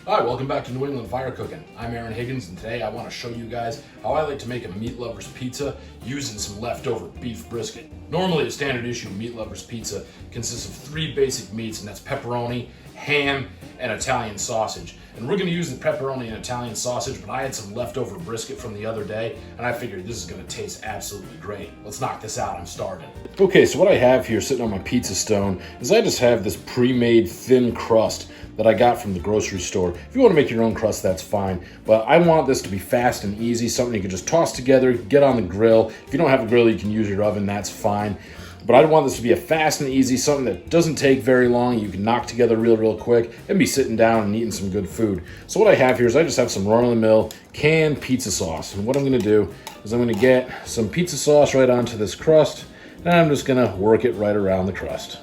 Hi, welcome back to New England Fire Cooking. I'm Aaron Higgins, and today I want to show you guys how I like to make a meat lover's pizza using some leftover beef brisket. Normally, a standard issue meat lover's pizza consists of 3 basic meats, and that's pepperoni, ham, and Italian sausage. And we're going to use the pepperoni and Italian sausage, but I had some leftover brisket from the other day, and I figured this is going to taste absolutely great. Let's knock this out. I'm starving. Okay, so what I have here sitting on my pizza stone is I just have this pre-made thin crust that I got from the grocery store. If you want to make your own crust, that's fine. But I want this to be fast and easy, something you can just toss together, get on the grill. If you don't have a grill, you can use your oven, that's fine. But I want this to be a fast and easy, something that doesn't take very long, you can knock together real quick, and be sitting down and eating some good food. So what I have here is I just have some run-of-the-mill canned pizza sauce. And what I'm gonna do is I'm gonna get some pizza sauce right onto this crust, and I'm just gonna work it right around the crust.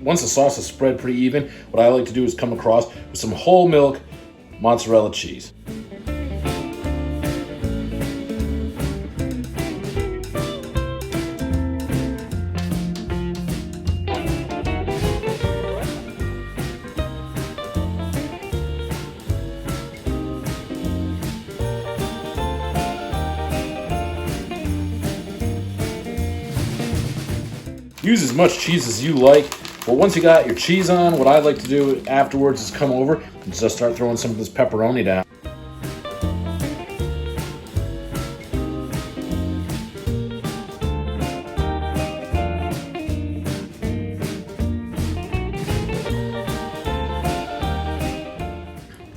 Once the sauce is spread pretty even, what I like to do is come across with some whole milk mozzarella cheese. Use as much cheese as you like. But once you got your cheese on, what I like to do afterwards is come over and just start throwing some of this pepperoni down.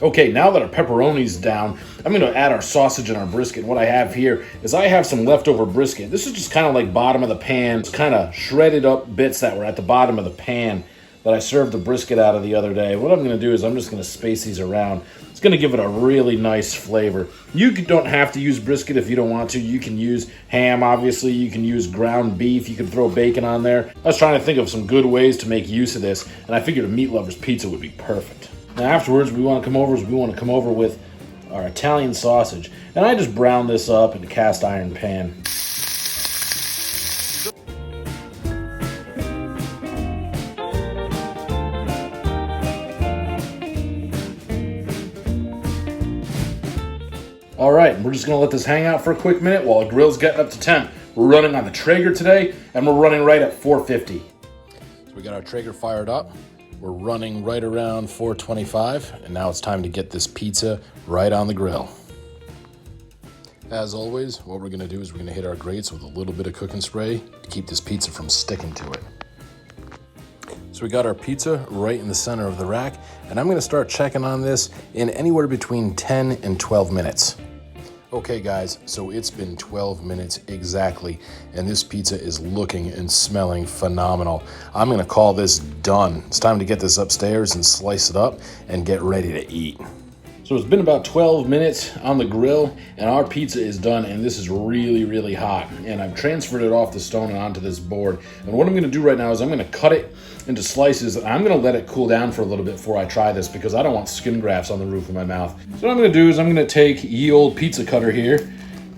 Okay, now that our pepperoni's down, I'm going to add our sausage and our brisket. What I have here is I have some leftover brisket. This is just kind of like bottom of the pan. It's kind of shredded up bits that were at the bottom of the pan that I served the brisket out of the other day. What I'm going to do is I'm just going to space these around. It's going to give it a really nice flavor. You don't have to use brisket if you don't want to. You can use ham, obviously. You can use ground beef. You can throw bacon on there. I was trying to think of some good ways to make use of this, and I figured a meat lover's pizza would be perfect. Now afterwards, we want to come over with our Italian sausage. And I just brown this up in a cast iron pan. All right, we're just gonna let this hang out for a quick minute while the grill's getting up to temp. We're running on the Traeger today, and we're running right at 450. So we got our Traeger fired up. We're running right around 425, and now it's time to get this pizza right on the grill. As always, what we're gonna do is we're gonna hit our grates with a little bit of cooking spray to keep this pizza from sticking to it. So we got our pizza right in the center of the rack, and I'm gonna start checking on this in anywhere between 10 and 12 minutes. Okay guys, so it's been 12 minutes exactly, and this pizza is looking and smelling phenomenal. I'm gonna call this done. It's time to get this upstairs and slice it up and get ready to eat. So it's been about 12 minutes on the grill, and our pizza is done, and this is really hot. And I've transferred it off the stone and onto this board. And what I'm gonna do right now is I'm gonna cut it into slices, and I'm gonna let it cool down for a little bit before I try this, because I don't want skin grafts on the roof of my mouth. So what I'm gonna do is I'm gonna take ye old pizza cutter here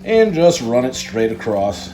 and just run it straight across.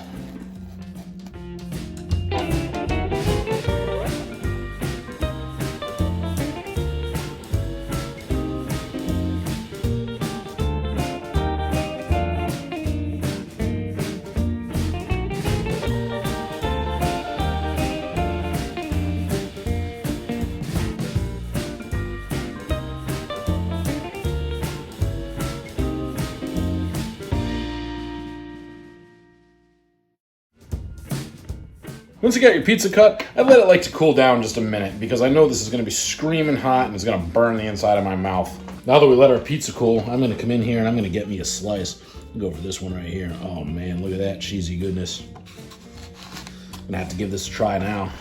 Once you got your pizza cut, I let it like to cool down just a minute, because I know this is going to be screaming hot and it's going to burn the inside of my mouth. Now that we let our pizza cool, I'm going to come in here and I'm going to get me a slice. I'll go for this one right here. Oh man, look at that cheesy goodness. I'm going to have to give this a try now.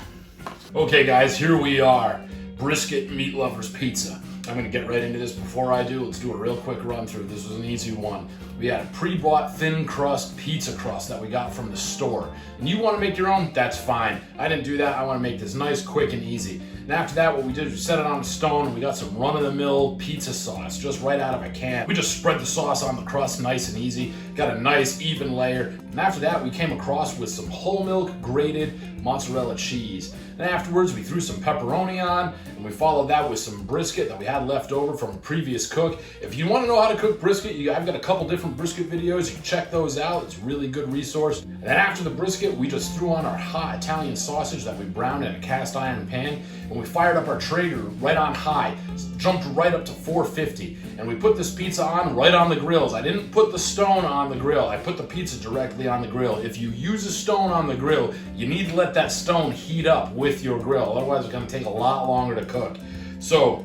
Okay guys, here we are. Brisket meat lover's pizza. I'm gonna get right into this. Before I do, let's do a real quick run through. This was an easy one. We had a pre-bought thin crust pizza crust that we got from the store. And you wanna make your own? That's fine. I didn't do that. I wanna make this nice, quick, and easy. And after that, what we did is we set it on a stone and we got some run-of-the-mill pizza sauce, just right out of a can. We just spread the sauce on the crust nice and easy, got a nice even layer. And after that, we came across with some whole milk grated mozzarella cheese. And afterwards, we threw some pepperoni on, and we followed that with some brisket that we had left over from a previous cook. If you want to know how to cook brisket, I've got a couple different brisket videos. You can check those out. It's a really good resource. And then after the brisket, we just threw on our hot Italian sausage that we browned in a cast iron pan, and we fired up our Traeger right on high, jumped right up to 450, and we put this pizza on right on the grills. I didn't put the stone on the grill. I put the pizza directly on the grill. If you use a stone on the grill, you need to let that stone heat up with your grill. Otherwise, it's going to take a lot longer to cook. So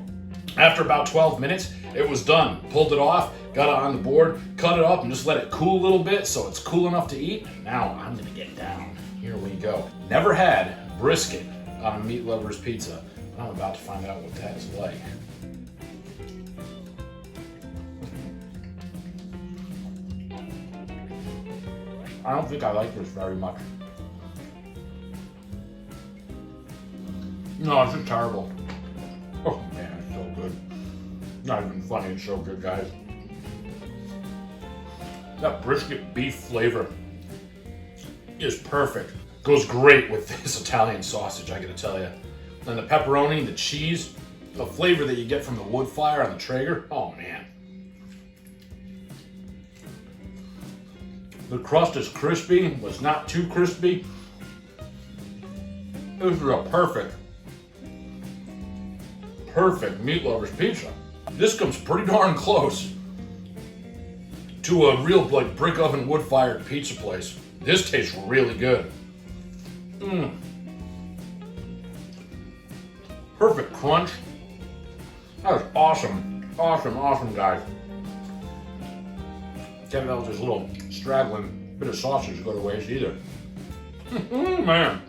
after about 12 minutes, it was done. Pulled it off, got it on the board, cut it up, and just let it cool a little bit so it's cool enough to eat. Now I'm going to get down. Here we go. Never had brisket on a meat lover's pizza. I'm about to find out what that is like. I don't think I like this very much. No, it's just terrible. Oh man, it's so good. Not even funny, it's so good, guys. That brisket beef flavor is perfect. Goes great with this Italian sausage, I gotta tell you. And the pepperoni, the cheese, the flavor that you get from the wood fire on the Traeger, oh man. The crust is crispy, but it's not too crispy. This is a perfect meat lover's pizza. This comes pretty darn close to a real like brick oven wood fired pizza place. This tastes really good. Perfect crunch. That was awesome. Awesome, guys. Can't let this little straggling bit of sausage go to waste either. Man.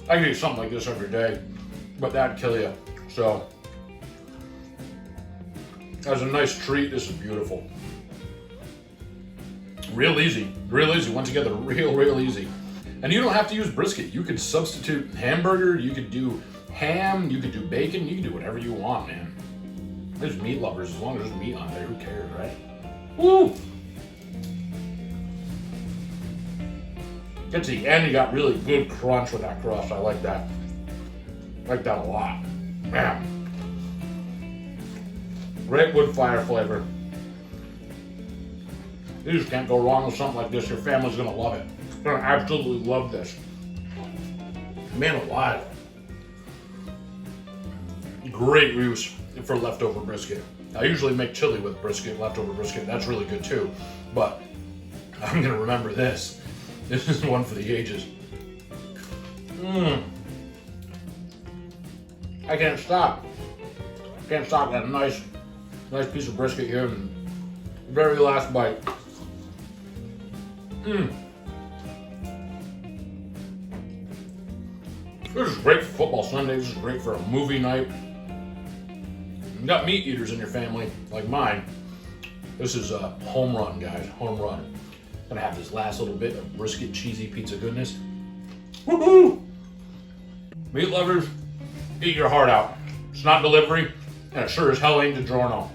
I could eat something like this every day, but that'd kill you. So, as a nice treat, this is beautiful. Real easy. Once together, real easy. And you don't have to use brisket. You could substitute hamburger, you could do ham, you could do bacon, you can do whatever you want, man. There's meat lovers, as long as there's meat on there, who cares, right? Woo! Get to the end, you got really good crunch with that crust. I like that. I like that a lot. Man. Great wood fire flavor. You just can't go wrong with something like this. Your family's gonna love it. They're gonna absolutely love this. Man alive. Great use for leftover brisket. I usually make chili with brisket, leftover brisket. That's really good too. But I'm gonna remember this. This is one for the ages. I can't stop. Can't stop. Got a nice piece of brisket here, and very last bite. This is great for football Sunday. This is great for a movie night. You got meat eaters in your family, like mine. This is a home run, guys. Home run. Gonna have this last little bit of brisket cheesy pizza goodness. Woohoo! Meat lovers, eat your heart out. It's not delivery, and it sure as hell ain't DiGiorno.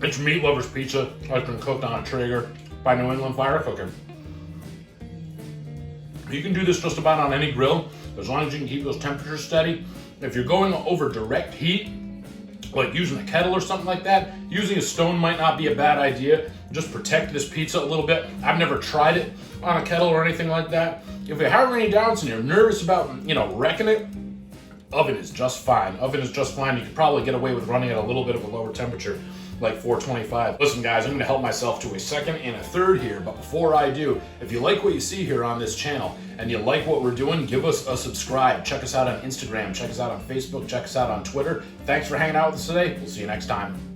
It's meat lovers pizza that's been cooked on a Traeger by New England Fire Cooking. You can do this just about on any grill, as long as you can keep those temperatures steady. If you're going over direct heat, like using a kettle or something like that, using a stone might not be a bad idea. Just protect this pizza a little bit. I've never tried it on a kettle or anything like that. If you have any doubts and you're nervous about, wrecking it, oven is just fine. Oven is just fine. You could probably get away with running at a little bit of a lower temperature, like 425. Listen guys, I'm gonna help myself to a second and a third here, but before I do, if you like what you see here on this channel and you like what we're doing, give us a subscribe. Check us out on Instagram, check us out on Facebook, check us out on Twitter. Thanks for hanging out with us today. We'll see you next time.